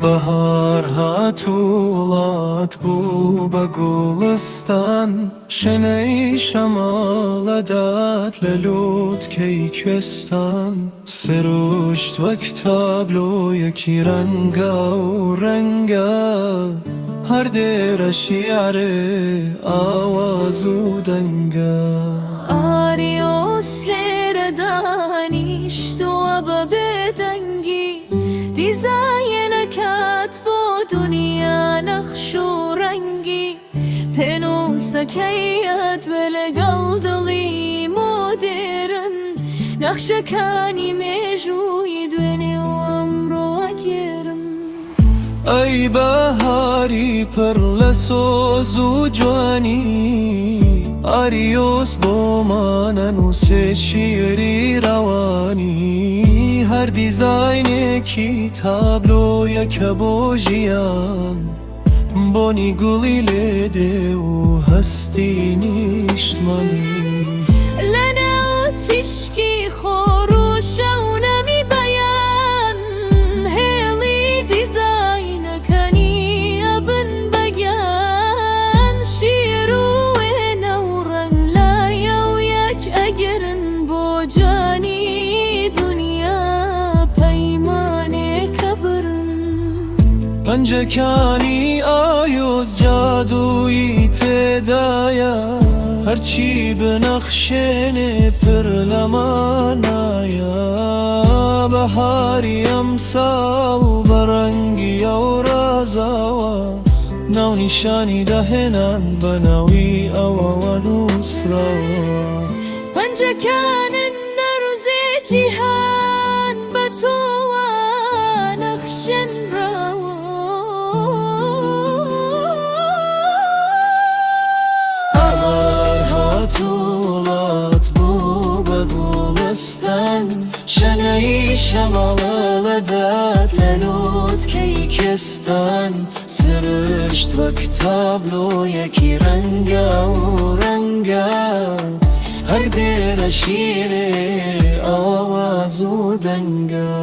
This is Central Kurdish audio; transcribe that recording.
بهار هات وڵات بوو بە گوڵستان شنەی شەماڵەدات لە لووتکەی کوێستان سروشت وەک تابلۆیەکی ڕەنگە و ڕەنگە هەر دێرە شیعرێ ئاواز و دەنگە ئاریۆس لێرە دانیشتووە بە بێدەنگی دیزاینەکات بۆ دونیا نەخش و ڕەنگی پێنووسەکەیەت بە لەگەڵ دڵی مۆدێرن نەخشەکانی مێژووی دوێنێ و ئەمڕۆوەگێرن ئەی بەهاری پڕ لە سۆز و جوانی ئاریۆس بۆمانە نووسێ شیری ڕەوانی هەر دیزاینێکی تابلۆیەکە بۆ ژیان بۆنی گوڵی لێدێ و هەستی نیشتمان لەناو تیشکی خۆڕ و شەونەمی بەیان هێڵی دیزاینەکانی ئەبن بەگیان شیر و وێنە و ڕەنگ لایە و یەک ئەگرن بۆ جوانی دونیا پەیمانێکە برن پەنجەکانی ئایۆس جادووی تێدایە هەرچی بنەخشێنێ پڕ لەمانایە بەهاری ئەمساڵ بە ڕەنگی ئەو ڕازاوە ناونیشانی دەهێنان بە ناوی ئەوەوە نووسراوە پەنجەکانن نەڕووزێ جیهان بە تۆوە نەخشێنراوە بەهار هات وڵات بوو بە گوڵستان شەنەی شەماڵەدات لە لووتکەی کوێستان سرشت وەک تابلۆیەکی ڕەنگە و ڕەنگە هەر دێرە شیرێ ئاواز و دەنگە